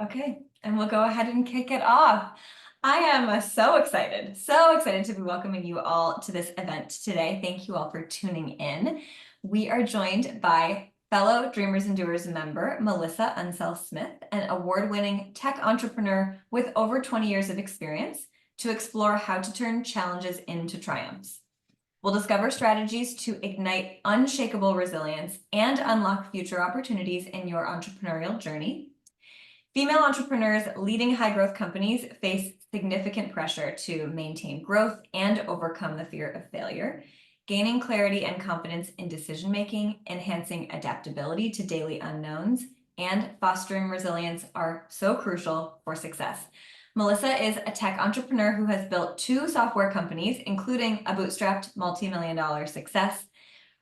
Okay, and we'll go ahead and kick it off. I am so excited to be welcoming you all to this event today. Thank you all for tuning in. We are joined by fellow Dreamers and Doers member, Melissa Unsell-Smith, an award-winning tech entrepreneur with over 20 years of experience, to explore how to turn challenges into triumphs. We'll discover strategies to ignite unshakable resilience and unlock future opportunities in your entrepreneurial journey. Female entrepreneurs leading high-growth companies face significant pressure to maintain growth and overcome the fear of failure. Gaining clarity and confidence in decision-making, enhancing adaptability to daily unknowns, and fostering resilience are so crucial for success. Melissa is a tech entrepreneur who has built 2 software companies, including a bootstrapped multi-million-dollar success.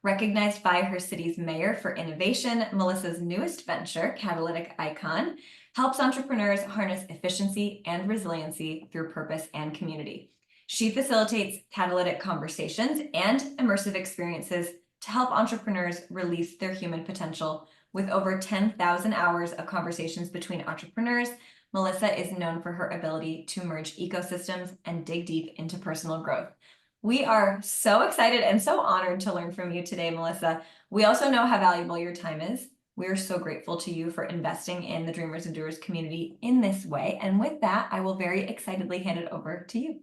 Recognized by her city's mayor for innovation, Melissa's newest venture, Catalytic Icon, helps entrepreneurs harness efficiency and resiliency through purpose and community. She facilitates catalytic conversations and immersive experiences to help entrepreneurs release their human potential. With over 10,000 hours of conversations between entrepreneurs, Melissa is known for her ability to merge ecosystems and dig deep into personal growth. We are so excited and so honored to learn from you today, Melissa. We also know how valuable your time is. We are so grateful to you for investing in the Dreamers and Doers community in this way. And with that, I will very excitedly hand it over to you.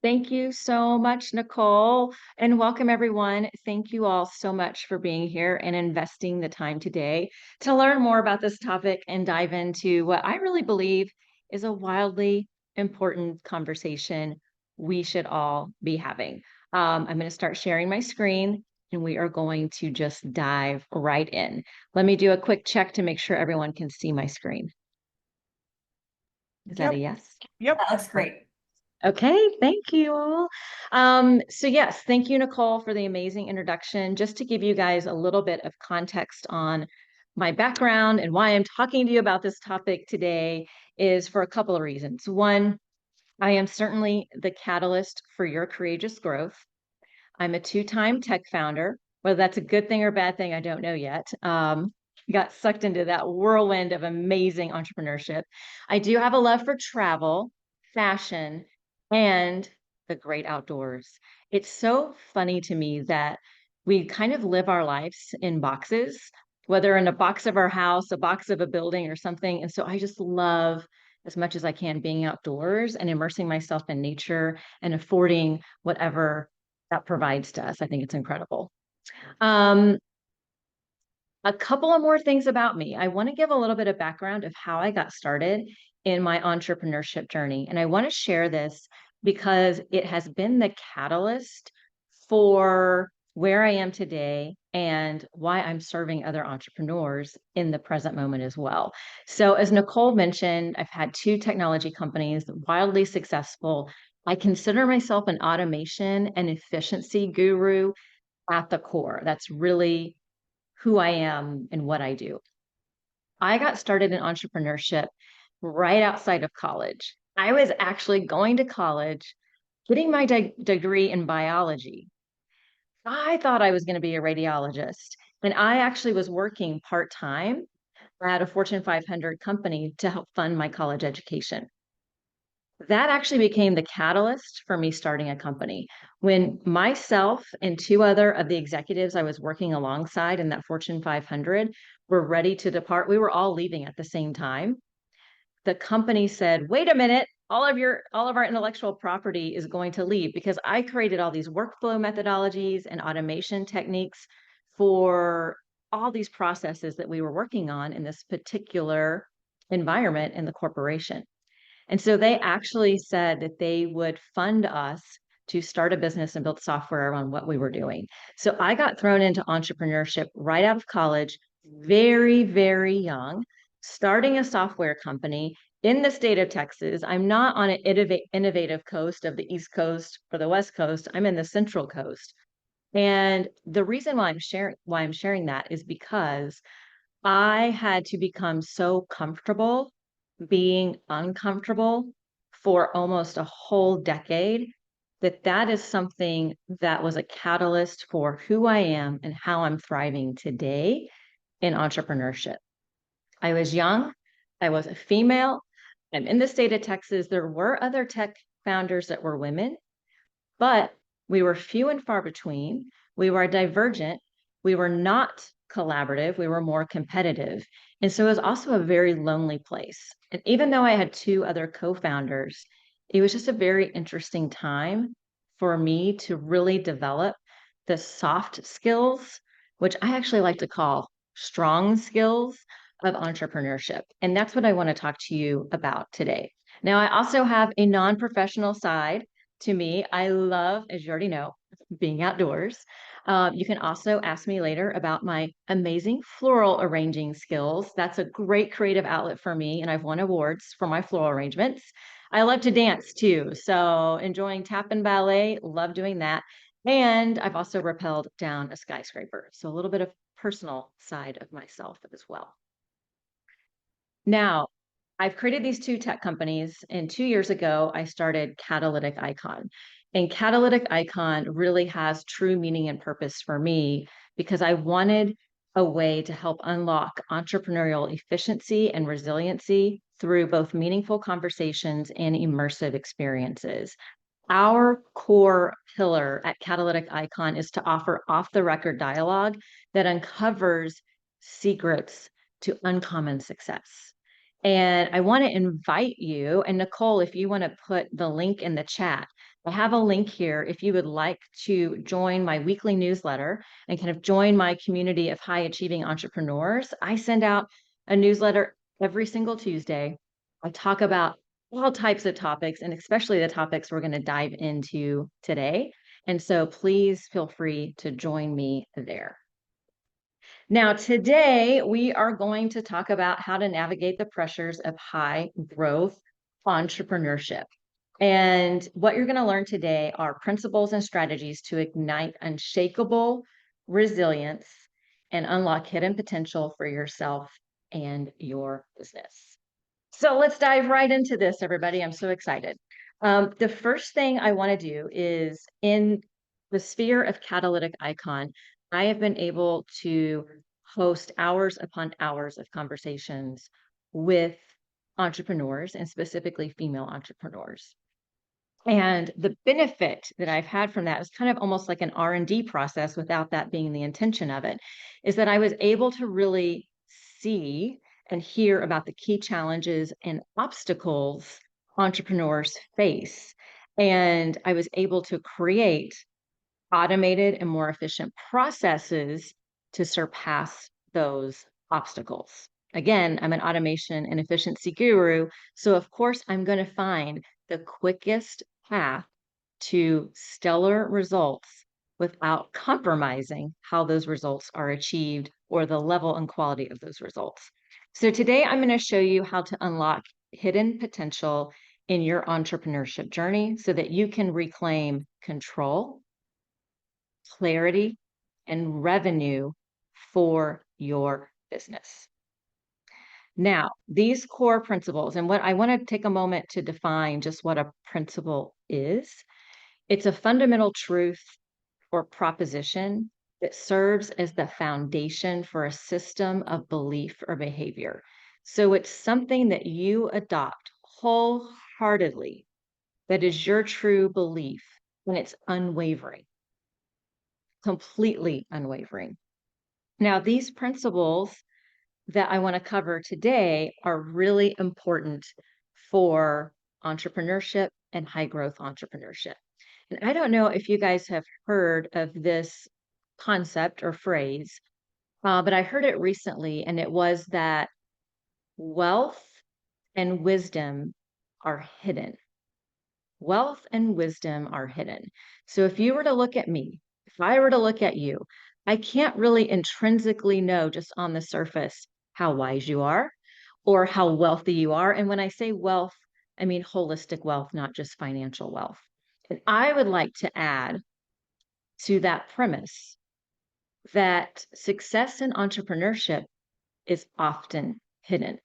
Thank you so much, Nicole, and welcome everyone. Thank you all so much for being here and investing the time today to learn more about this topic and dive into what I really believe is a wildly important conversation we should all be having. I'm going to start sharing my screen and we are going to just dive right in. Let me do a quick check to make sure everyone can see my screen. Is that a yes? Yep. That looks great. Okay, thank you all. So yes, thank you, Nicole, for the amazing introduction. Just to give you guys a little bit of context on my background and why I'm talking to you about this topic today is for a couple of reasons. One, I am certainly the catalyst for your courageous growth. I'm a 2-time tech founder. Whether that's a good thing or bad thing, I don't know yet. Got sucked into that whirlwind of amazing entrepreneurship. I do have a love for travel, fashion, and the great outdoors. It's so funny to me that we kind of live our lives in boxes, whether in a box of our house, a box of a building, or something. And so I just love, as much as I can, being outdoors and immersing myself in nature and affording whatever that provides to us. I think it's incredible. A couple of more things about me. I want to give a little bit of background of how I got started in my entrepreneurship journey. And I want to share this because it has been the catalyst for where I am today and why I'm serving other entrepreneurs in the present moment as well. So, as Nicole mentioned, I've had 2 technology companies, wildly successful. I consider myself an automation and efficiency guru at the core. That's really who I am and what I do. I got started in entrepreneurship right outside of college. I was actually going to college, getting my degree in biology. I thought I was going to be a radiologist, and I actually was working part-time at a Fortune 500 company to help fund my college education. That actually became the catalyst for me starting a company. When myself and 2 other of the executives I was working alongside in that Fortune 500 were ready to depart, we were all leaving at the same time. The company said, "Wait a minute, all of our intellectual property is going to leave," because I created all these workflow methodologies and automation techniques for all these processes that we were working on in this particular environment in the corporation. And so they actually said that they would fund us to start a business and build software around what we were doing. So I got thrown into entrepreneurship right out of college, very, very young, starting a software company in the state of Texas. I'm not on an innovative coast of the East Coast or the West Coast. I'm in the Central Coast. And the reason why I'm sharing that is because I had to become so comfortable being uncomfortable for almost a whole decade, that is something that was a catalyst for who I am and how I'm thriving today in entrepreneurship. I was young. I was a female. I'm in the state of Texas. There were other tech founders that were women, but we were few and far between. We were divergent. We were not collaborative. We were more competitive. And so it was also a very lonely place. And even though I had two other co-founders, it was just a very interesting time for me to really develop the soft skills, which I actually like to call strong skills of entrepreneurship. And that's what I want to talk to you about today. Now, I also have a non-professional side to me. I love, as you already know, being outdoors. You can also ask me later about my amazing floral arranging skills. That's a great creative outlet for me, and I've won awards for my floral arrangements. I love to dance too, so enjoying tap and ballet, love doing that. And I've also rappelled down a skyscraper, so a little bit of personal side of myself as well. Now, I've created these two tech companies, and 2 years ago, I started Catalytic Icon. And Catalytic Icon really has true meaning and purpose for me because I wanted a way to help unlock entrepreneurial efficiency and resiliency through both meaningful conversations and immersive experiences. Our core pillar at Catalytic Icon is to offer off the record dialogue that uncovers secrets to uncommon success. And I want to invite you, and Nicole, if you want to put the link in the chat, I have a link here if you would like to join my weekly newsletter and kind of join my community of high achieving entrepreneurs. I send out a newsletter every single Tuesday. I talk about all types of topics, and especially the topics we're going to dive into today. And so please feel free to join me there. Now, today we are going to talk about how to navigate the pressures of high growth entrepreneurship. And what you're going to learn today are principles and strategies to ignite unshakable resilience and unlock hidden potential for yourself and your business. So let's dive right into this, everybody. I'm so excited. The first thing I want to do is in the sphere of Catalytic Icon, I have been able to host hours upon hours of conversations with entrepreneurs and specifically female entrepreneurs. And the benefit that I've had from that is kind of almost like an R&D process without that being the intention of it, is that I was able to really see and hear about the key challenges and obstacles entrepreneurs face. And I was able to create automated and more efficient processes to surpass those obstacles. Again, I'm an automation and efficiency guru. So, of course, I'm going to find the quickest path to stellar results without compromising how those results are achieved or the level and quality of those results. So, today I'm going to show you how to unlock hidden potential in your entrepreneurship journey so that you can reclaim control, clarity, and revenue for your business. Now, these core principles, and what I want to take a moment to define just what a principle is. It's a fundamental truth or proposition that serves as the foundation for a system of belief or behavior. So it's something that you adopt wholeheartedly, that is your true belief, and it's unwavering, completely unwavering. Now, these principles that I want to cover today are really important for entrepreneurship and high growth entrepreneurship. And I don't know if you guys have heard of this concept or phrase, but I heard it recently, and it was that wealth and wisdom are hidden. Wealth and wisdom are hidden. So if you were to look at me, if I were to look at you, I can't really intrinsically know just on the surface how wise you are or how wealthy you are. And when I say wealth, I mean holistic wealth, not just financial wealth. And I would like to add to that premise that success in entrepreneurship is often hidden.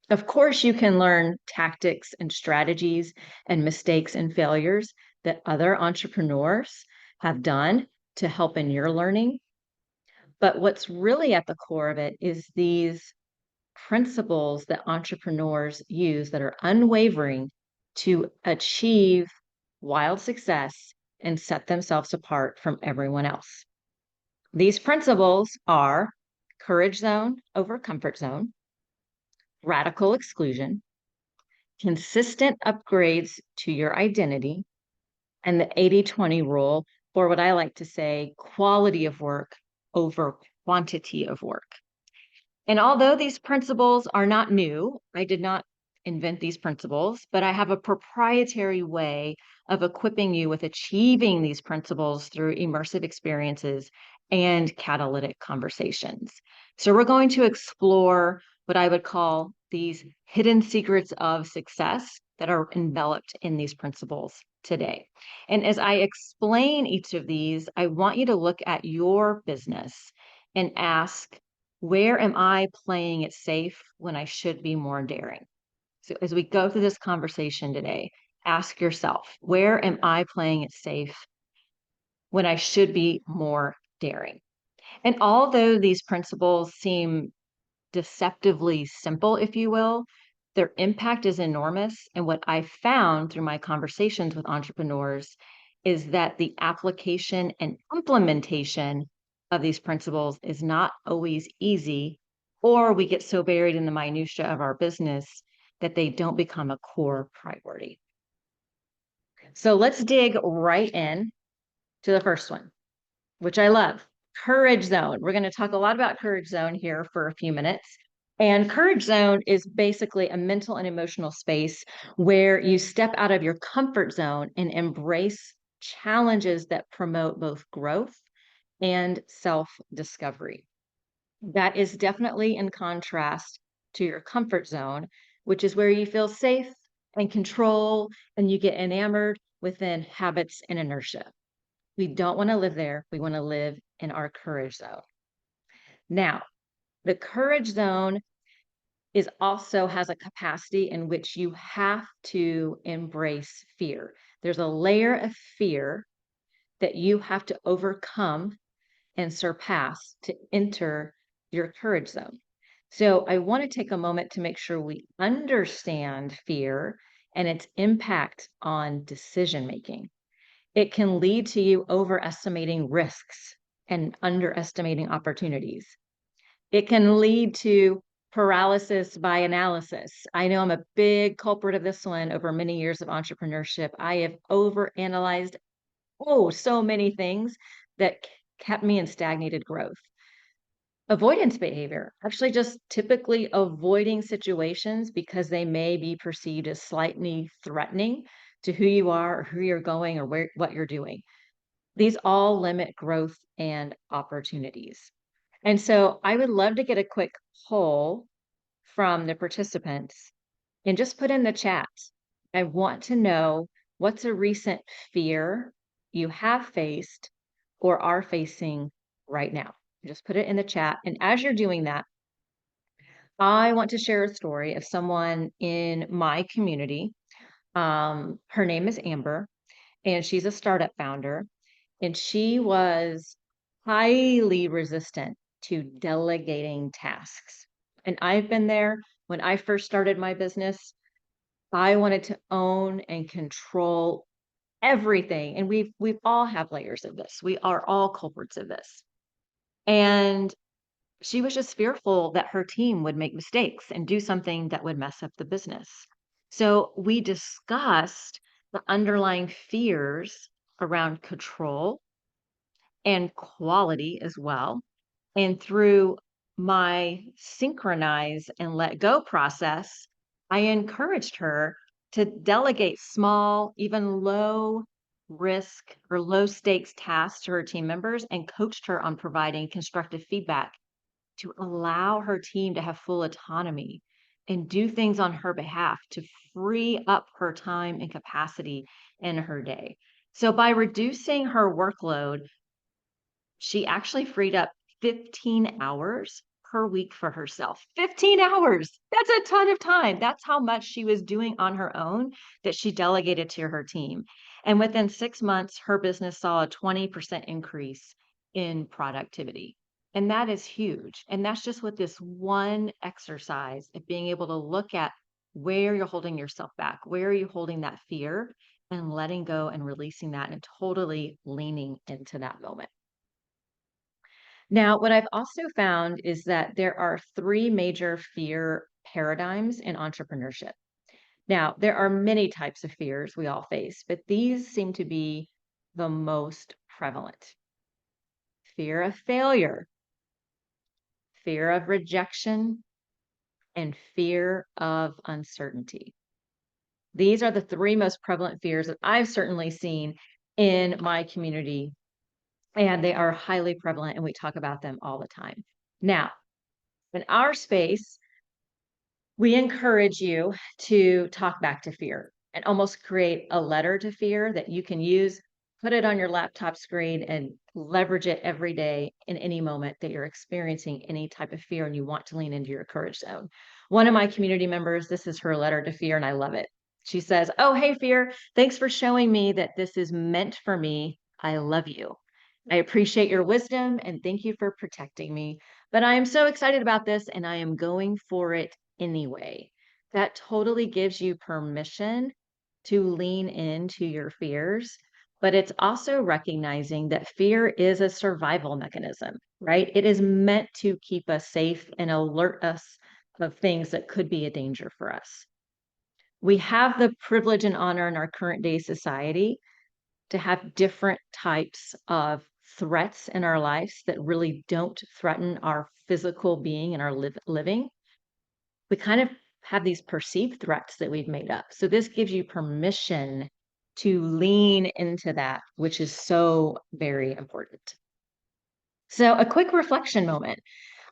Of course, you can learn tactics and strategies and mistakes and failures that other entrepreneurs have done to help in your learning. But what's really at the core of it is these principles that entrepreneurs use that are unwavering to achieve wild success and set themselves apart from everyone else. These principles are courage zone over comfort zone, radical exclusion, consistent upgrades to your identity, and the 80-20 rule, or what I like to say, quality of work over quantity of work. And although these principles are not new, I did not invent these principles, but I have a proprietary way of equipping you with achieving these principles through immersive experiences and catalytic conversations. So we're going to explore what I would call these hidden secrets of success that are enveloped in these principles today. And as I explain each of these, I want you to look at your business and ask, where am I playing it safe when I should be more daring? So as we go through this conversation today, ask yourself, where am I playing it safe when I should be more daring? And although these principles seem deceptively simple, if you will, their impact is enormous. And what I found through my conversations with entrepreneurs is that the application and implementation of these principles is not always easy, or we get so buried in the minutia of our business that they don't become a core priority. So let's dig right in to the first one, which I love. Courage zone. We're going to talk a lot about courage zone here for a few minutes. And courage zone is basically a mental and emotional space where you step out of your comfort zone and embrace challenges that promote both growth and self-discovery. That is definitely in contrast to your comfort zone, which is where you feel safe and control, and you get enamored within habits and inertia. We don't want to live there. We want to live in our courage zone. Now, the courage zone is also has a capacity in which you have to embrace fear. There's a layer of fear that you have to overcome and surpass to enter your courage zone. So I want to take a moment to make sure we understand fear and its impact on decision making. It can lead to you overestimating risks and underestimating opportunities. It can lead to paralysis by analysis. I know I'm a big culprit of this one over many years of entrepreneurship. I have overanalyzed, so many things that kept me in stagnated growth. Avoidance behavior, actually just typically avoiding situations because they may be perceived as slightly threatening to who you are or who you're going or what you're doing. These all limit growth and opportunities. And so I would love to get a quick poll from the participants and just put in the chat. I want to know, what's a recent fear you have faced or are facing right now. Just put it in the chat. And as you're doing that, I want to share a story of someone in my community. Her name is Amber, and she's a startup founder, and she was highly resistant to delegating tasks. And I've been there. When I first started my business, I wanted to own and control everything. And we've all have layers of this. We are all culprits of this. And she was just fearful that her team would make mistakes and do something that would mess up the business. So we discussed the underlying fears around control and quality as well. And through my synchronize and let go process, I encouraged her to delegate small, even low risk or low stakes tasks to her team members and coached her on providing constructive feedback to allow her team to have full autonomy and do things on her behalf to free up her time and capacity in her day. So by reducing her workload, she actually freed up 15 hours per week for herself. 15 hours. That's a ton of time. That's how much she was doing on her own that she delegated to her team. And within 6 months, her business saw a 20% increase in productivity. And that is huge. And that's just with this one exercise of being able to look at where you're holding yourself back, where are you holding that fear, and letting go and releasing that and totally leaning into that moment. Now, what I've also found is that there are three major fear paradigms in entrepreneurship. Now, there are many types of fears we all face, but these seem to be the most prevalent. Fear of failure, fear of rejection, and fear of uncertainty. These are the three most prevalent fears that I've certainly seen in my community, and they are highly prevalent, and we talk about them all the time. Now, in our space, we encourage you to talk back to fear and almost create a letter to fear that you can use, put it on your laptop screen, and leverage it every day in any moment that you're experiencing any type of fear and you want to lean into your courage zone. One of my community members, this is her letter to fear, and I love it. She says, "Oh, hey, fear, thanks for showing me that this is meant for me. I love you. I appreciate your wisdom and thank you for protecting me. But I am so excited about this and I am going for it anyway." That totally gives you permission to lean into your fears, but it's also recognizing that fear is a survival mechanism, right? It is meant to keep us safe and alert us of things that could be a danger for us. We have the privilege and honor in our current day society to have different types of threats in our lives that really don't threaten our physical being and our living. We kind of have these perceived threats that we've made up. So this gives you permission to lean into that, which is so very important. So a quick reflection moment.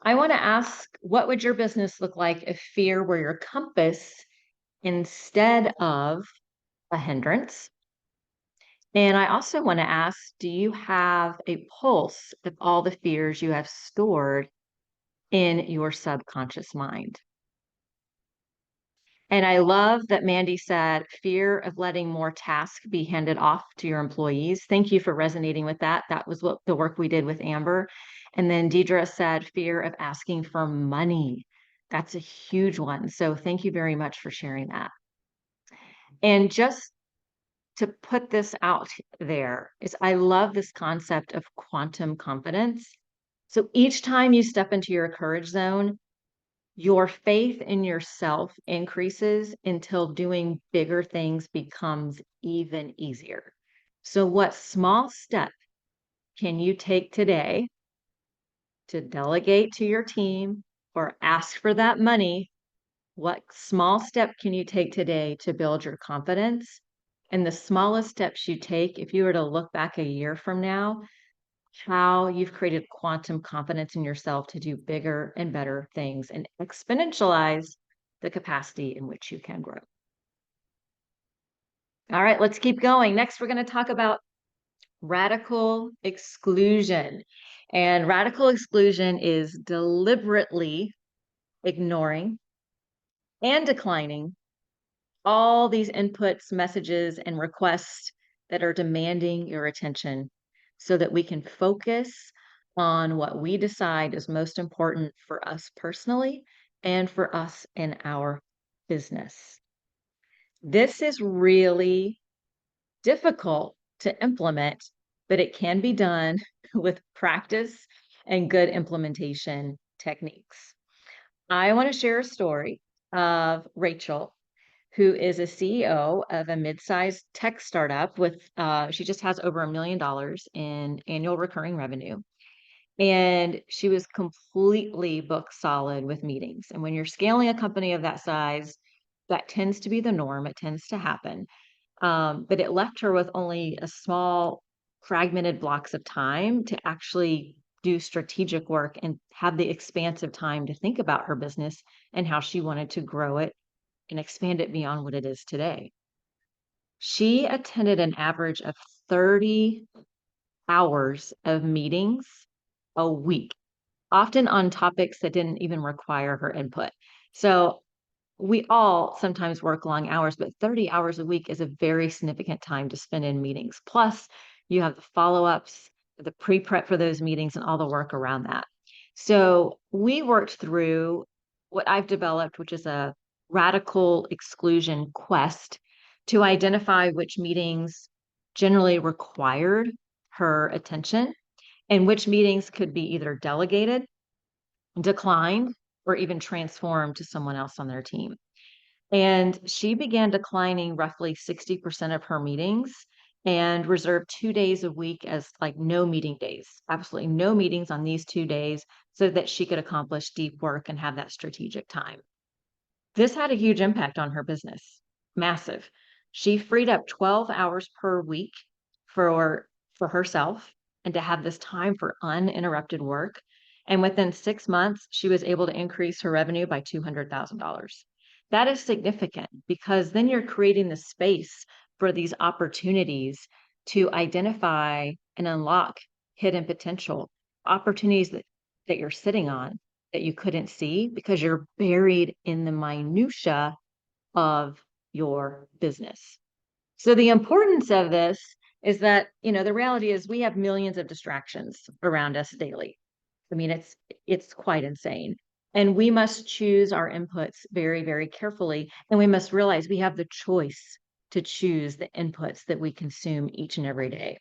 I want to ask, what would your business look like if fear were your compass instead of a hindrance? And I also want to ask, do you have a pulse of all the fears you have stored in your subconscious mind? And I love that Mandy said, fear of letting more tasks be handed off to your employees. Thank you for resonating with that. That was what the work we did with Amber. And then Deidre said, fear of asking for money. That's a huge one. So thank you very much for sharing that. And just to put this out there is I love this concept of quantum confidence. So each time you step into your courage zone, your faith in yourself increases until doing bigger things becomes even easier. So, what small step can you take today to delegate to your team or ask for that money? What small step can you take today to build your confidence? And the smallest steps you take, if you were to look back a year from now, how you've created quantum confidence in yourself to do bigger and better things and exponentialize the capacity in which you can grow. All right, let's keep going. Next, we're going to talk about radical exclusion. And radical exclusion is deliberately ignoring and declining all these inputs, messages, and requests that are demanding your attention so that we can focus on what we decide is most important for us personally and for us in our business. This is really difficult to implement, but it can be done with practice and good implementation techniques. I want to share a story of Rachel, who is a CEO of a mid-sized tech startup with, she just has over $1 million in annual recurring revenue. And she was completely book solid with meetings. And when you're scaling a company of that size, that tends to be the norm. It tends to happen. But it left her with only a small fragmented blocks of time to actually do strategic work and have the expansive time to think about her business and how she wanted to grow it and expand it beyond what it is today. She attended an average of 30 hours of meetings a week, often on topics that didn't even require her input. So we all sometimes work long hours, but 30 hours a week is a very significant time to spend in meetings. Plus, you have the follow-ups, the pre-prep for those meetings, and all the work around that. So we worked through what I've developed, which is a radical exclusion quest to identify which meetings generally required her attention and which meetings could be either delegated, declined, or even transformed to someone else on their team. And she began declining roughly 60% of her meetings and reserved 2 days a week as like no meeting days, absolutely no meetings on these 2 days so that she could accomplish deep work and have that strategic time. This had a huge impact on her business, massive. She freed up 12 hours per week for for herself and to have this time for uninterrupted work. And within 6 months, she was able to increase her revenue by $200,000. That is significant because then you're creating the space for these opportunities to identify and unlock hidden potential, opportunities that you're sitting on that you couldn't see because you're buried in the minutia of your business. So the importance of this is that, the reality is we have millions of distractions around us daily. I mean, it's quite insane. And we must choose our inputs very, very carefully. And we must realize we have the choice to choose the inputs that we consume each and every day.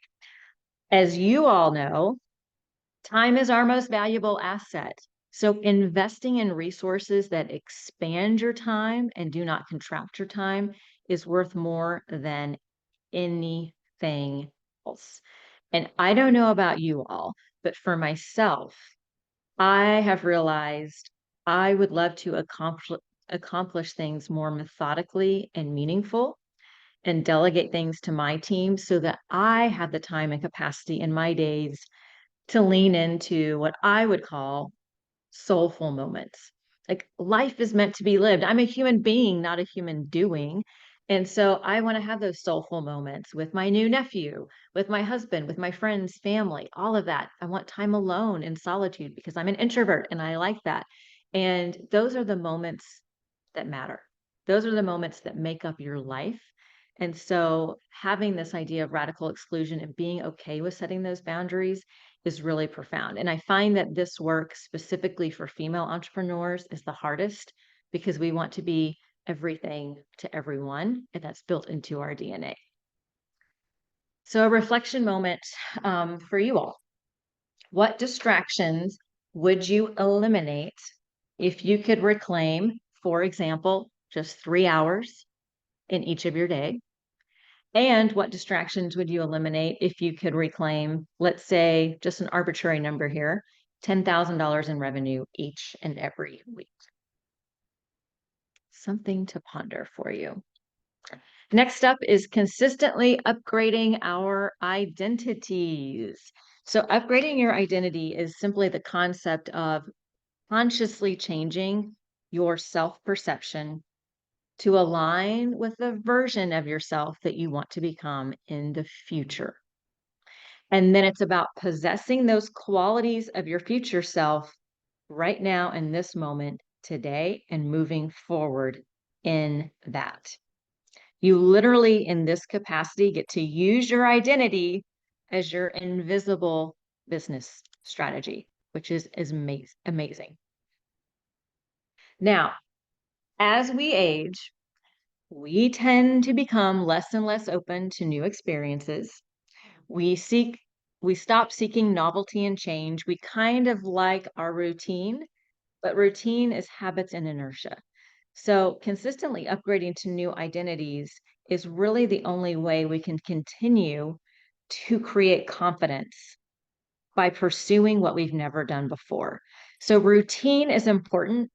As you all know, time is our most valuable asset. So investing in resources that expand your time and do not contract your time is worth more than anything else. And I don't know about you all, but for myself, I have realized I would love to accomplish things more methodically and meaningful and delegate things to my team so that I have the time and capacity in my days to lean into what I would call soulful moments. Like life is meant to be lived. I'm a human being, not a human doing. And so I want to have those soulful moments with my new nephew, with my husband, with my friends, family, all of that. I want time alone in solitude because I'm an introvert and I like that. And those are the moments that matter. Those are the moments that make up your life. And so having this idea of radical exclusion and being okay with setting those boundaries is really profound. And I find that this work specifically for female entrepreneurs is the hardest because we want to be everything to everyone, and that's built into our DNA. So a reflection moment for you all. What distractions would you eliminate if you could reclaim, for example, just 3 hours in each of your day? And what distractions would you eliminate if you could reclaim, let's say, just an arbitrary number here, $10,000 in revenue each and every week? Something to ponder for you. Next up is consistently upgrading our identities. So upgrading your identity is simply the concept of consciously changing your self-perception to align with the version of yourself that you want to become in the future. And then it's about possessing those qualities of your future self right now in this moment today and moving forward in that. You literally, in this capacity, get to use your identity as your invisible business strategy, which is amazing. Now, as we age, we tend to become less and less open to new experiences. We stop seeking novelty and change. We kind of like our routine, but routine is habits and inertia. So consistently upgrading to new identities is really the only way we can continue to create confidence by pursuing what we've never done before. So routine is important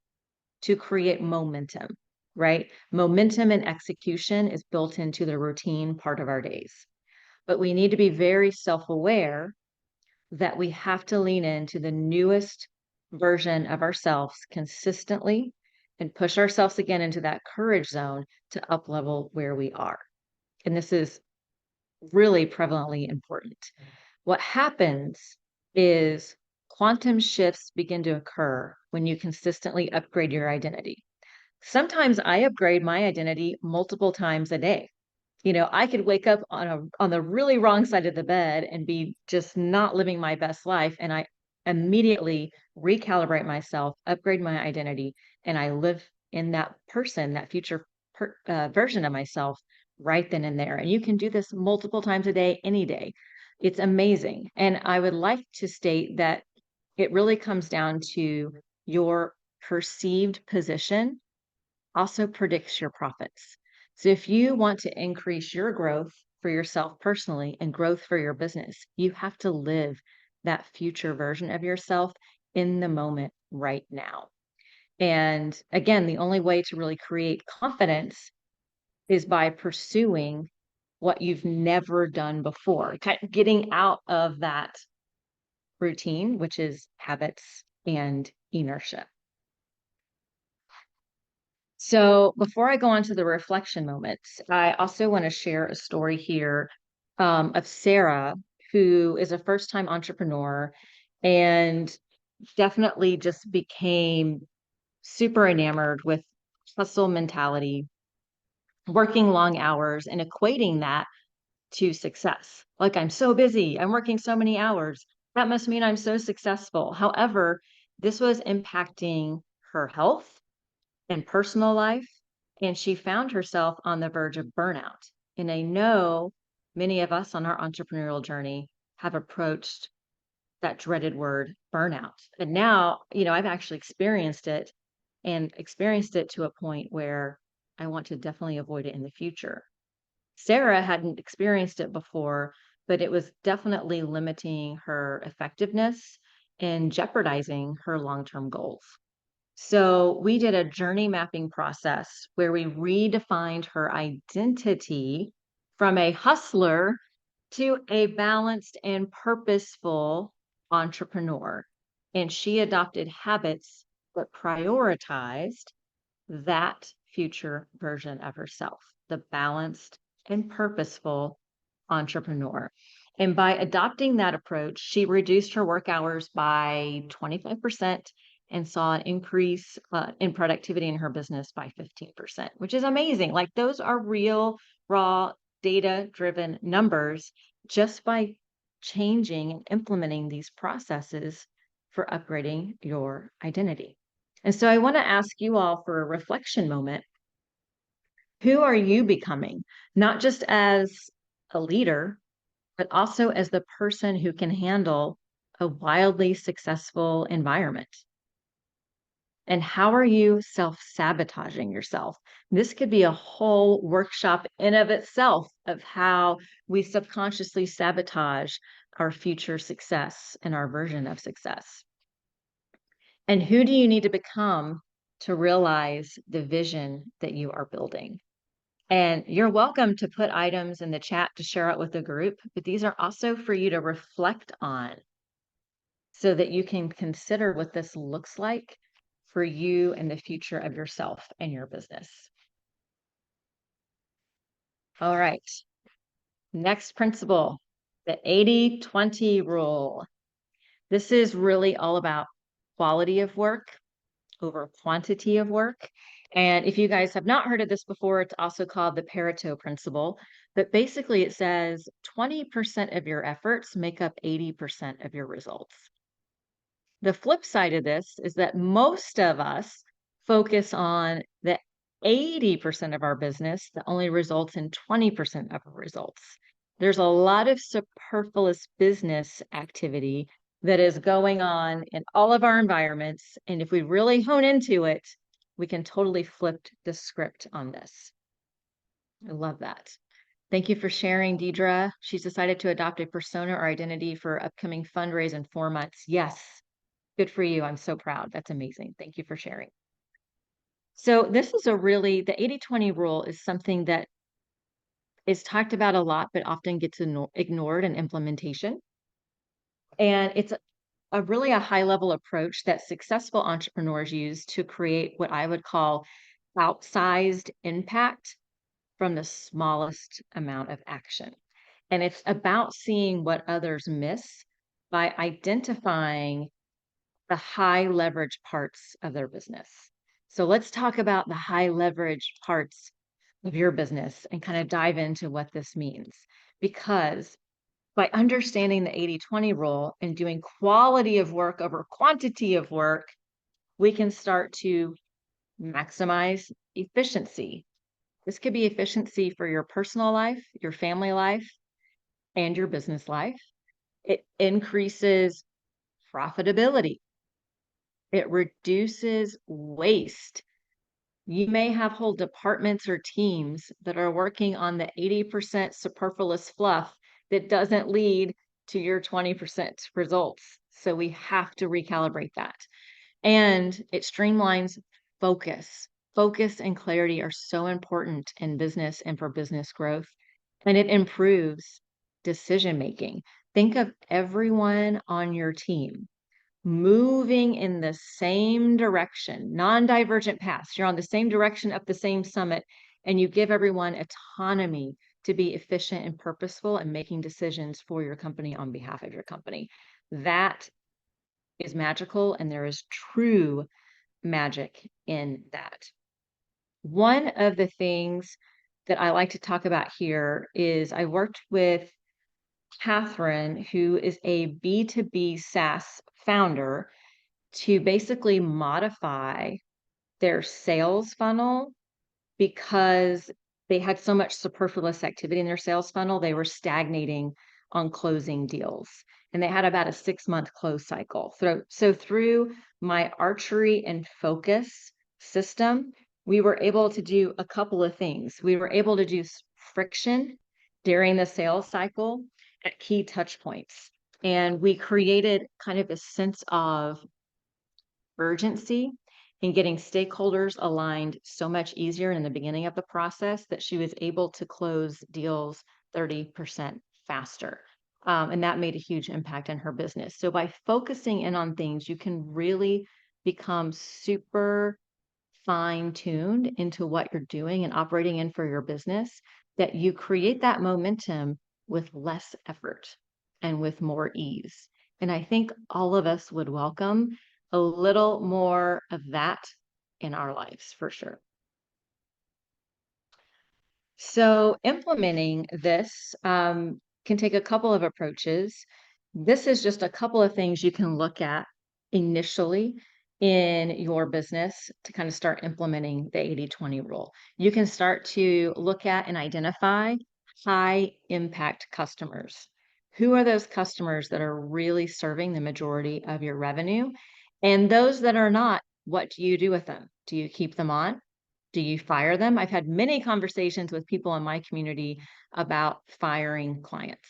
to create momentum, right? Momentum and execution is built into the routine part of our days. But we need to be very self-aware that we have to lean into the newest version of ourselves consistently and push ourselves again into that courage zone to up level where we are. And this is really prevalently important. What happens is quantum shifts begin to occur when you consistently upgrade your identity. Sometimes I upgrade my identity multiple times a day. I could wake up on the really wrong side of the bed and be just not living my best life. And immediately recalibrate myself, upgrade my identity, and I live in that person, that future version of myself right then and there. And you can do this multiple times a day, any day. It's amazing. And I would like to state that it really comes down to your perceived position also predicts your profits. So if you want to increase your growth for yourself personally and growth for your business, you have to live that future version of yourself in the moment right now. And again, the only way to really create confidence is by pursuing what you've never done before, kind of getting out of that routine, which is habits and inertia. So before I go on to the reflection moments, I also want to share a story here of Sarah, who is a first-time entrepreneur and definitely just became super enamored with hustle mentality, working long hours and equating that to success. Like, I'm so busy, I'm working so many hours. That must mean I'm so successful. However, this was impacting her health and personal life, and she found herself on the verge of burnout. And I know many of us on our entrepreneurial journey have approached that dreaded word burnout. And now, I've actually experienced it and experienced it to a point where I want to definitely avoid it in the future. Sarah hadn't experienced it before, but it was definitely limiting her effectiveness and jeopardizing her long-term goals. So we did a journey mapping process where we redefined her identity from a hustler to a balanced and purposeful entrepreneur. And she adopted habits that prioritized that future version of herself, the balanced and purposeful entrepreneur. And by adopting that approach, she reduced her work hours by 25% and saw an increase in productivity in her business by 15%, which is amazing. Like, those are real, raw, data driven numbers just by changing and implementing these processes for upgrading your identity. And so I want to ask you all for a reflection moment. Who are you becoming? Not just as a leader, but also as the person who can handle a wildly successful environment. And how are you self-sabotaging yourself? This could be a whole workshop in of itself of how we subconsciously sabotage our future success and our version of success. And who do you need to become to realize the vision that you are building? And you're welcome to put items in the chat to share out with the group, but these are also for you to reflect on so that you can consider what this looks like for you and the future of yourself and your business. All right. Next principle, the 80-20 rule. This is really all about quality of work over quantity of work. And if you guys have not heard of this before, it's also called the Pareto principle. But basically, it says 20% of your efforts make up 80% of your results. The flip side of this is that most of us focus on the 80% of our business that only results in 20% of our results. There's a lot of superfluous business activity that is going on in all of our environments. And if we really hone into it, we can totally flip the script on this. I love that. Thank you for sharing, Deidre. She's decided to adopt a persona or identity for upcoming fundraise in 4 months. Yes, good for you. I'm so proud. That's amazing. Thank you for sharing. So this is the 80-20 rule is something that is talked about a lot, but often gets ignored in implementation. And it's really a high level approach that successful entrepreneurs use to create what I would call outsized impact from the smallest amount of action. And it's about seeing what others miss by identifying the high leverage parts of their business. So let's talk about the high leverage parts of your business and kind of dive into what this means. Because by understanding the 80-20 rule and doing quality of work over quantity of work, we can start to maximize efficiency. This could be efficiency for your personal life, your family life, and your business life. It increases profitability. It reduces waste. You may have whole departments or teams that are working on the 80% superfluous fluff that doesn't lead to your 20% results. So we have to recalibrate that. And it streamlines focus. Focus and clarity are so important in business and for business growth. And it improves decision making. Think of everyone on your team moving in the same direction, non-divergent paths. You're on the same direction up the same summit, and you give everyone autonomy to be efficient and purposeful and making decisions for your company on behalf of your company. That is magical, and there is true magic in that. One of the things that I like to talk about here is I worked with Catherine, who is a B2B SaaS founder, to basically modify their sales funnel because they had so much superfluous activity in their sales funnel. They were stagnating on closing deals, and they had about a 6-month close cycle. So through my archery and focus system, we were able to do a couple of things. We were able to do friction during the sales cycle at key touch points. And we created kind of a sense of urgency in getting stakeholders aligned so much easier in the beginning of the process that she was able to close deals 30% faster. And that made a huge impact on her business. So by focusing in on things, you can really become super fine-tuned into what you're doing and operating in for your business, that you create that momentum with less effort and with more ease. And I think all of us would welcome a little more of that in our lives for sure. So implementing this can take a couple of approaches. This is just a couple of things you can look at initially in your business to kind of start implementing the 80-20 rule. You can start to look at and identify high impact customers. Who are those customers that are really serving the majority of your revenue? And those that are not, what do you do with them? Do you keep them on? Do you fire them? I've had many conversations with people in my community about firing clients.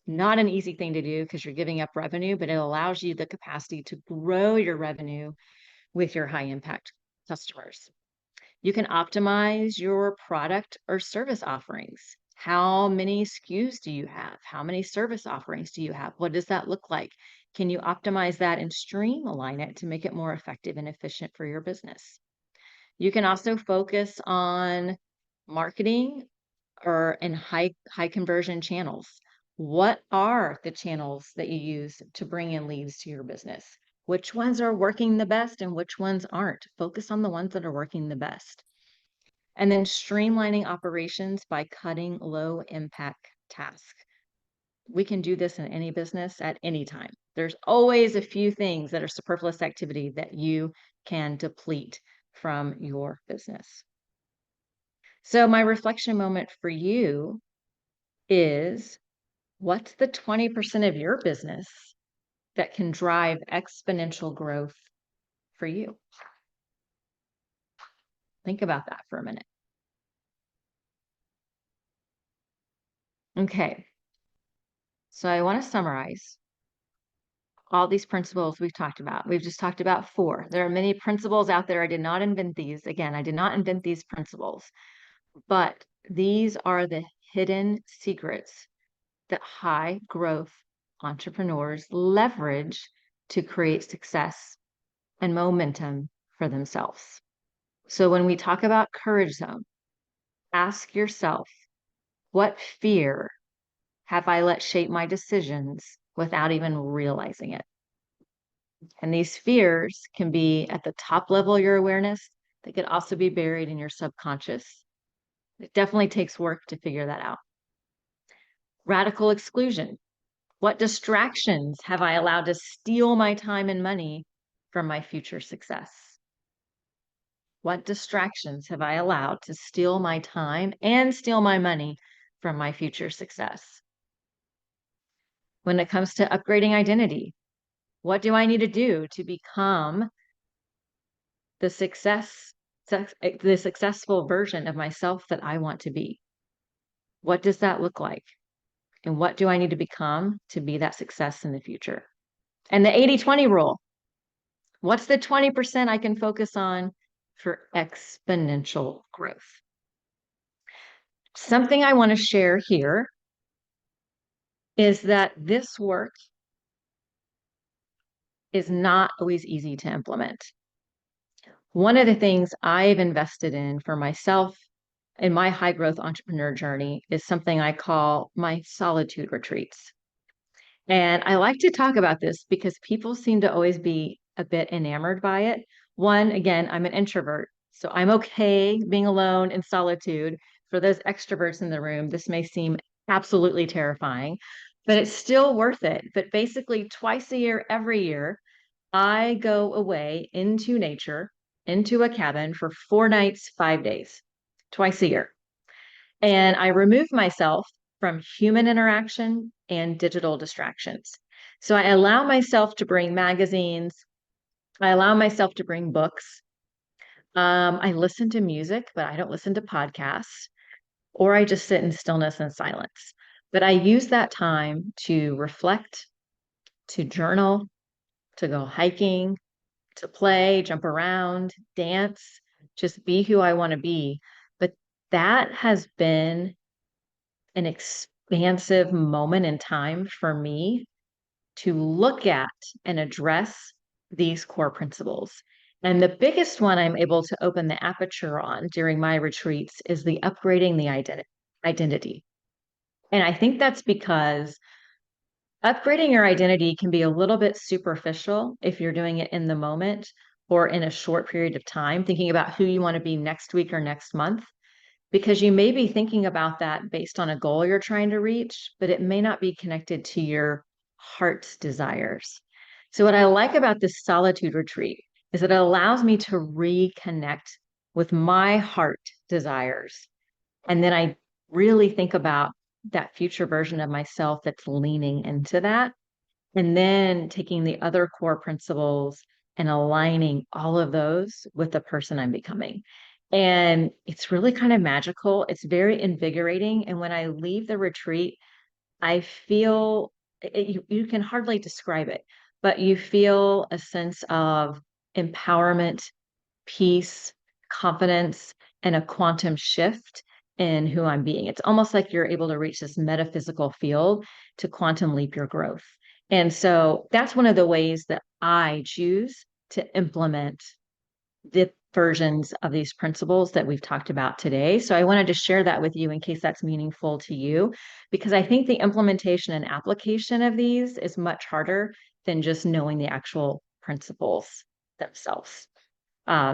Not an easy thing to do because you're giving up revenue, but it allows you the capacity to grow your revenue with your high impact customers. You can optimize your product or service offerings. How many SKUs do you have? How many service offerings do you have? What does that look like? Can you optimize that and streamline it to make it more effective and efficient for your business? You can also focus on marketing or in high conversion channels. What are the channels that you use to bring in leads to your business? Which ones are working the best and which ones aren't? Focus on the ones that are working the best. And then streamlining operations by cutting low impact tasks. We can do this in any business at any time. There's always a few things that are superfluous activity that you can deplete from your business. So my reflection moment for you is, what's the 20% of your business that can drive exponential growth for you? Think about that for a minute. Okay. So I want to summarize all these principles we've talked about. We've just talked about 4. There are many principles out there. I did not invent these. Again, I did not invent these principles, but these are the hidden secrets that high growth entrepreneurs leverage to create success and momentum for themselves. So when we talk about courage zone, ask yourself, what fear have I let shape my decisions without even realizing it? And these fears can be at the top level of your awareness. They could also be buried in your subconscious. It definitely takes work to figure that out. Radical exclusion. What distractions have I allowed to steal my time and money from my future success? What distractions have I allowed to steal my time and steal my money from my future success? When it comes to upgrading identity, what do I need to do to become the the successful version of myself that I want to be? What does that look like? And what do I need to become to be that success in the future? And the 80-20 rule. What's the 20% I can focus on for exponential growth? Something I want to share here is that this work is not always easy to implement. One of the things I've invested in for myself in my high growth entrepreneur journey is something I call my solitude retreats. And I like to talk about this because people seem to always be a bit enamored by it. One, again, I'm an introvert, so I'm okay being alone in solitude. For those extroverts in the room, this may seem absolutely terrifying, but it's still worth it. But basically, twice a year, every year, I go away into nature, into a cabin for 4 nights, 5 days, twice a year. And I remove myself from human interaction and digital distractions. So I allow myself to bring magazines. I allow myself to bring books. I listen to music, but I don't listen to podcasts, or I just sit in stillness and silence. But I use that time to reflect, to journal, to go hiking, to play, jump around, dance, just be who I want to be. But that has been an expansive moment in time for me to look at and address these core principles. And the biggest one I'm able to open the aperture on during my retreats is the upgrading the identity. And I think that's because upgrading your identity can be a little bit superficial if you're doing it in the moment or in a short period of time, thinking about who you want to be next week or next month, because you may be thinking about that based on a goal you're trying to reach, but it may not be connected to your heart's desires. So, what I like about this solitude retreat is that it allows me to reconnect with my heart desires. And then I really think about that future version of myself that's leaning into that. And then taking the other core principles and aligning all of those with the person I'm becoming. And it's really kind of magical. It's very invigorating. And when I leave the retreat, I feel you can hardly describe it, but you feel a sense of empowerment, peace, confidence, and a quantum shift in who I'm being. It's almost like you're able to reach this metaphysical field to quantum leap your growth. And so that's one of the ways that I choose to implement the versions of these principles that we've talked about today. So I wanted to share that with you in case that's meaningful to you, because I think the implementation and application of these is much harder than just knowing the actual principles themselves.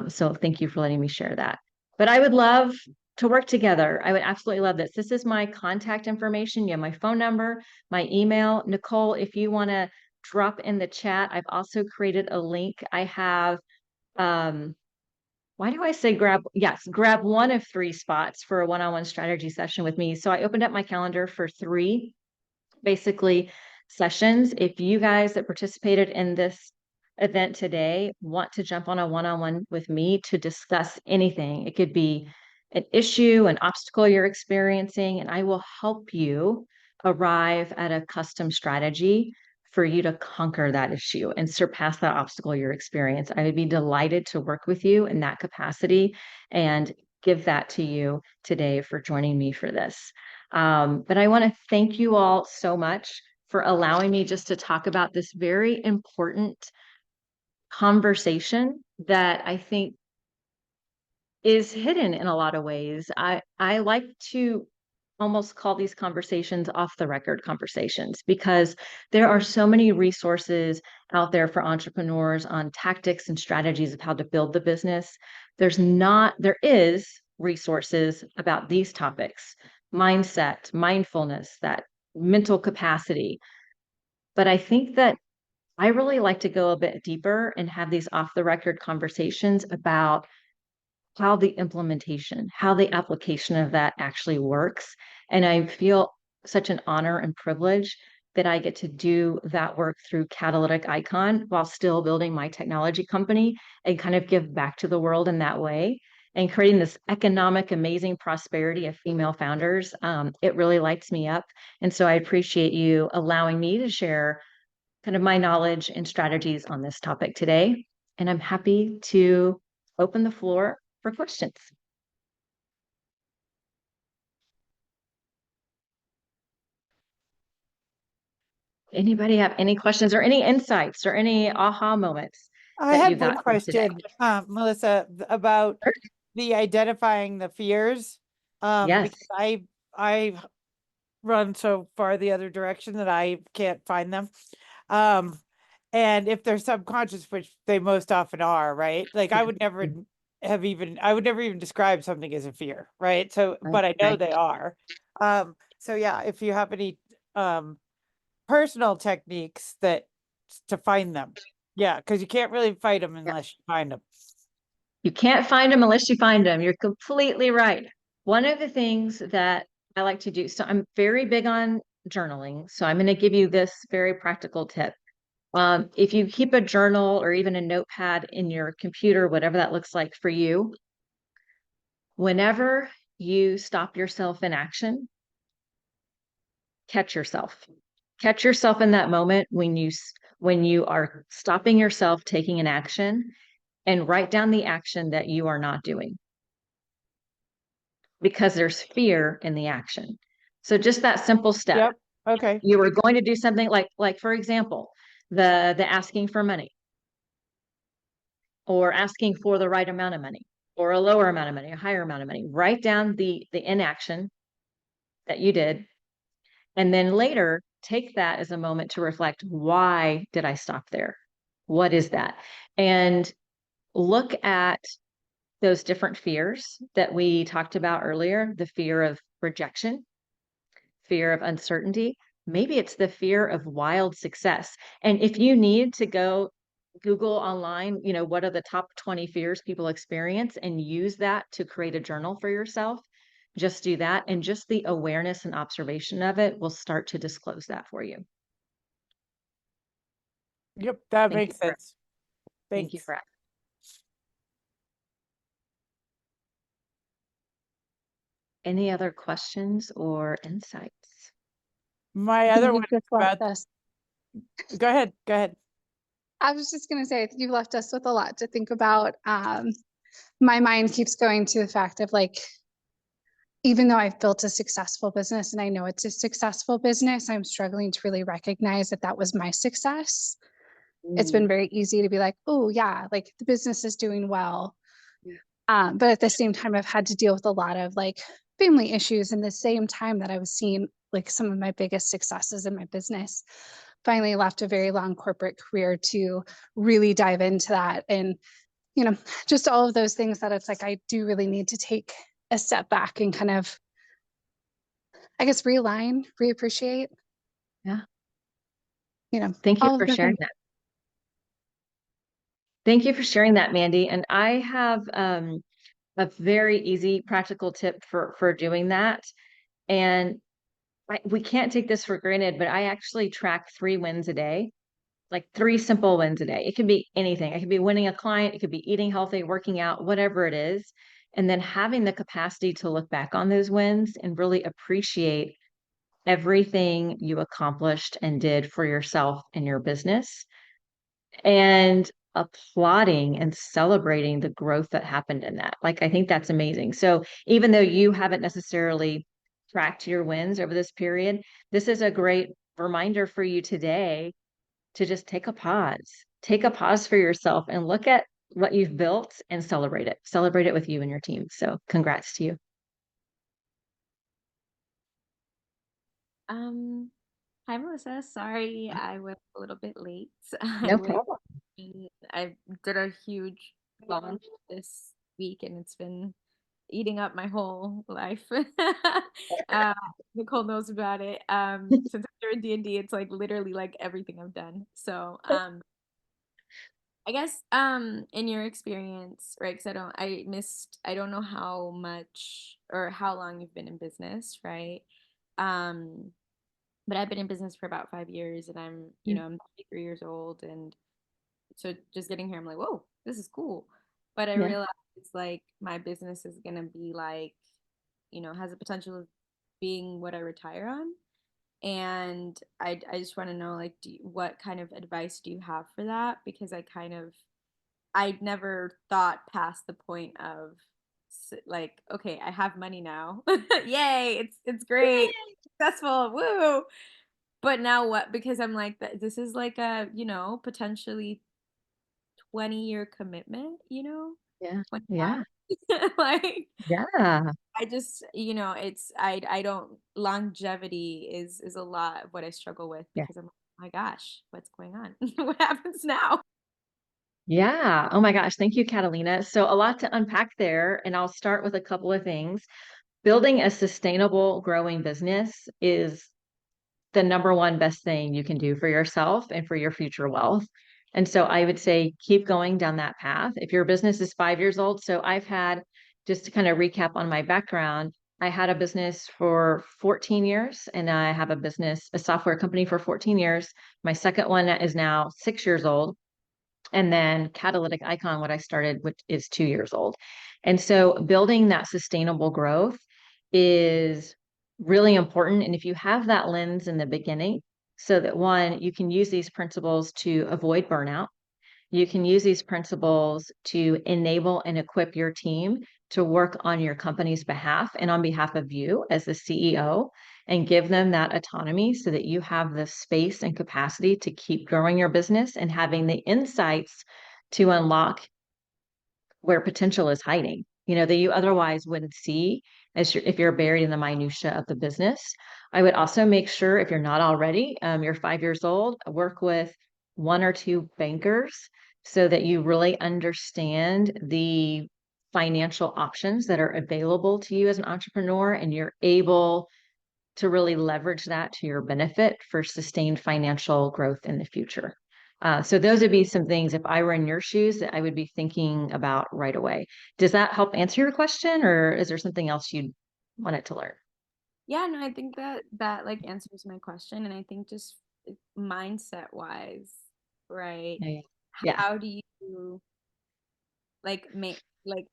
So thank you for letting me share that. But I would love to work together. I would absolutely love this. This is my contact information. You have my phone number, my email. Nicole, if you want to drop in the chat, I've also created a link. I have, why do I say grab? Yes, grab one of 3 spots for a one-on-one strategy session with me. So I opened up my calendar for 3 basically sessions. If you guys that participated in this event today want to jump on a one-on-one with me to discuss anything, it could be an issue, an obstacle you're experiencing, and I will help you arrive at a custom strategy for you to conquer that issue and surpass that obstacle you're experiencing. I would be delighted to work with you in that capacity and give that to you today for joining me for this. But I want to thank you all so much for allowing me just to talk about this very important conversation that I think is hidden in a lot of ways. I like to almost call these conversations off the record conversations because there are so many resources out there for entrepreneurs on tactics and strategies of how to build the business. There is resources about these topics, mindset, mindfulness, that mental capacity. But I think that I really like to go a bit deeper and have these off the record conversations about how the implementation, how the application of that actually works. And I feel such an honor and privilege that I get to do that work through Catalytic Icon while still building my technology company and kind of give back to the world in that way and creating this economic, amazing prosperity of female founders. It really lights me up. And so I appreciate you allowing me to share kind of my knowledge and strategies on this topic today. And I'm happy to open the floor for questions. Anybody have any questions or any insights or any aha moments I that you had got one from today? question, Melissa, about Sure. the identifying the fears. Yes. Because I run so far the other direction that I can't find them. And if they're subconscious, which they most often are, right? Like I would never I would never even describe something as a fear, right? So, but I know Right. they are. So yeah, if you have any personal techniques that to find them. Yeah, because you can't really fight them unless you find them. You can't find them unless you find them. You're completely right. One of the things that I like to do, so I'm very big on journaling. So I'm going to give you this very practical tip. If you keep a journal or even a notepad in your computer, whatever that looks like for you, whenever you stop yourself in action, catch yourself. Catch yourself in that moment when you are stopping yourself taking an action and write down the action that you are not doing because there's fear in the action. So just that simple step. Yep. Okay. You were going to do something like for example, the asking for money or asking for the right amount of money or a lower amount of money, a higher amount of money. Write down the inaction that you did. And then later take that as a moment to reflect, why did I stop there? What is that? And look at those different fears that we talked about earlier, the fear of rejection, fear of uncertainty. Maybe it's the fear of wild success. And if you need to go Google online, what are the top 20 fears people experience and use that to create a journal for yourself, just do that. And just the awareness and observation of it will start to disclose that for you. Yep, that Thank makes you for- sense. Thank you Thanks. for asking. Any other questions or insights? My I think other you've one just left about, us. go ahead, go ahead. I was just going to say, I think you've left us with a lot to think about. My mind keeps going to the fact of like, even though I've built a successful business and I know it's a successful business, I'm struggling to really recognize that that was my success. It's been very easy to be like, oh yeah, like the business is doing well. But at the same time, I've had to deal with a lot of like family issues in the same time that I was seeing like some of my biggest successes in my business. Finally left a very long corporate career to really dive into that. And, just all of those things that it's like, I do really need to take a step back and kind of, I guess, realign, reappreciate. Yeah. Thank you for sharing that. Thank you for sharing that, Mandy. And I have a very easy practical tip for doing that. And we can't take this for granted, but I actually track 3 wins a day, like 3 simple wins a day. It could be anything. It could be winning a client. It could be eating healthy, working out, whatever it is. And then having the capacity to look back on those wins and really appreciate everything you accomplished and did for yourself and your business. And applauding and celebrating the growth that happened in that. Like, I think that's amazing. So even though you haven't necessarily tracked your wins over this period, this is a great reminder for you today to just take a pause for yourself and look at what you've built and celebrate it with you and your team. So congrats to you. Hi, Melissa. Sorry, I was a little bit late. No problem. I did a huge launch this week, and it's been eating up my whole life. uh, Nicole knows about it. Since I started D&D, it's like literally like everything I've done. So I guess in your experience, right? Because I don't know how much or how long you've been in business, right? Um, but I've been in business for about 5 years, and I'm 33 years old, and so just getting here, I'm like, whoa, this is cool. But I Yeah. realize it's like my business is gonna be like, has the potential of being what I retire on. And I just want to know, like, what kind of advice do you have for that? Because I never thought past the point of like, okay, I have money now. Yay, it's great, successful, woo. But now what? Because I'm like, this is like a, potentially 20-year commitment, Yeah. 25. Yeah. Like, Yeah. I just, I don't, longevity is a lot of what I struggle with Yeah. because I'm like, oh my gosh, what's going on? What happens now? Yeah. Oh my gosh. Thank you, Catalina. So a lot to unpack there, and I'll start with a couple of things. Building a sustainable, growing business is the number one best thing you can do for yourself and for your future wealth. And so I would say keep going down that path. If your business is 5 years old, so I've had, just to kind of recap on my background, I had a business for 14 years and I have a software company for 14 years. My second one is now 6 years old. And then Catalytic Icon, what I started, which is 2 years old. And so building that sustainable growth is really important. And if you have that lens in the beginning, so that one, you can use these principles to avoid burnout. You can use these principles to enable and equip your team to work on your company's behalf and on behalf of you as the CEO, and give them that autonomy so that you have the space and capacity to keep growing your business and having the insights to unlock where potential is hiding, that you otherwise wouldn't see if you're buried in the minutia of the business. I would also make sure, if you're not already, you're 5 years old, work with one or two bankers so that you really understand the financial options that are available to you as an entrepreneur, and you're able to really leverage that to your benefit for sustained financial growth in the future. So those would be some things, if I were in your shoes, that I would be thinking about right away. Does that help answer your question, or is there something else you wanted to learn? Yeah, no, I think that like answers my question. And I think just mindset wise, right? Yeah. Yeah. How do you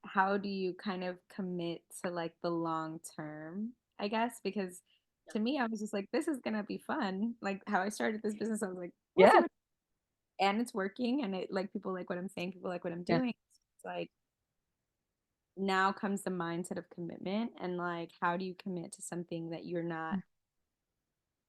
how do you kind of commit to like the long term, I guess? Because to me, I was just like, this is gonna be fun. Like how I started this business, I was like, we'll see Yeah. what, and it's working, and it like people like what I'm saying, people like what I'm Yeah. doing. It's like now comes the mindset of commitment, and like how do you commit to something that you're not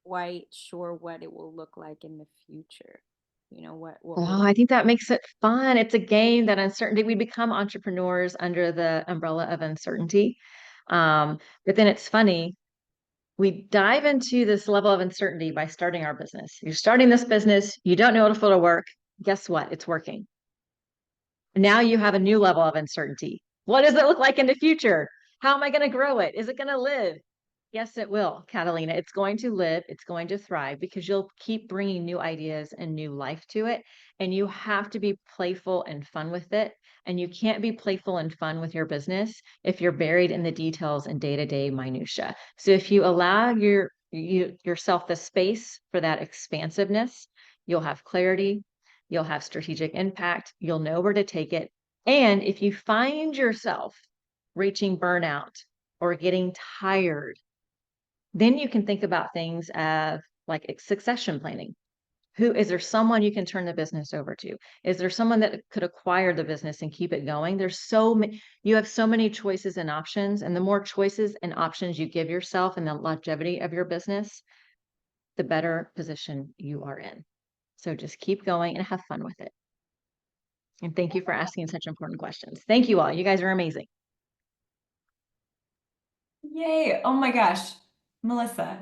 quite sure what it will look like in the future? What Oh, will I think that makes it fun. It's a game, that uncertainty. We become entrepreneurs under the umbrella of uncertainty. But then it's funny. We dive into this level of uncertainty by starting our business. You're starting this business, you don't know if it'll work. Guess what? It's working. Now you have a new level of uncertainty. What does it look like in the future? How am I going to grow it? Is it going to live? Yes, it will, Catalina. It's going to live. It's going to thrive because you'll keep bringing new ideas and new life to it. And you have to be playful and fun with it. And you can't be playful and fun with your business if you're buried in the details and day-to-day minutia. So if you allow yourself the space for that expansiveness, you'll have clarity, you'll have strategic impact, you'll know where to take it. And if you find yourself reaching burnout or getting tired, then you can think about things of like succession planning. Is there someone you can turn the business over to? Is there someone that could acquire the business and keep it going? There's so many, you have so many choices and options, and the more choices and options you give yourself and the longevity of your business, the better position you are in. So just keep going and have fun with it. And thank you for asking such important questions. Thank you all. You guys are amazing. Yay. Oh my gosh. Melissa,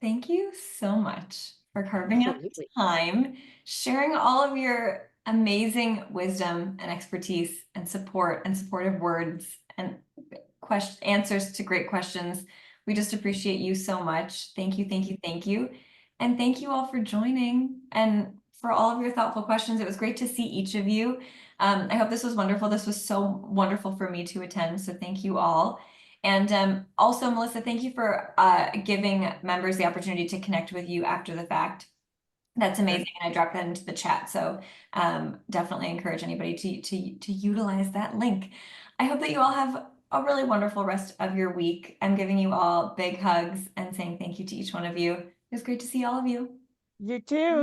thank you so much for carving out the Absolutely. time, sharing all of your amazing wisdom and expertise and support and supportive words. And answers to great questions. We just appreciate you so much. Thank you, thank you, thank you. And thank you all for joining and for all of your thoughtful questions. It was great to see each of you. I hope this was wonderful. This was so wonderful for me to attend. So thank you all. And also, Melissa, thank you for giving members the opportunity to connect with you after the fact. That's amazing. And I dropped that into the chat. So definitely encourage anybody to utilize that link. I hope that you all have a really wonderful rest of your week. I'm giving you all big hugs and saying thank you to each one of you. It was great to see all of you. You too.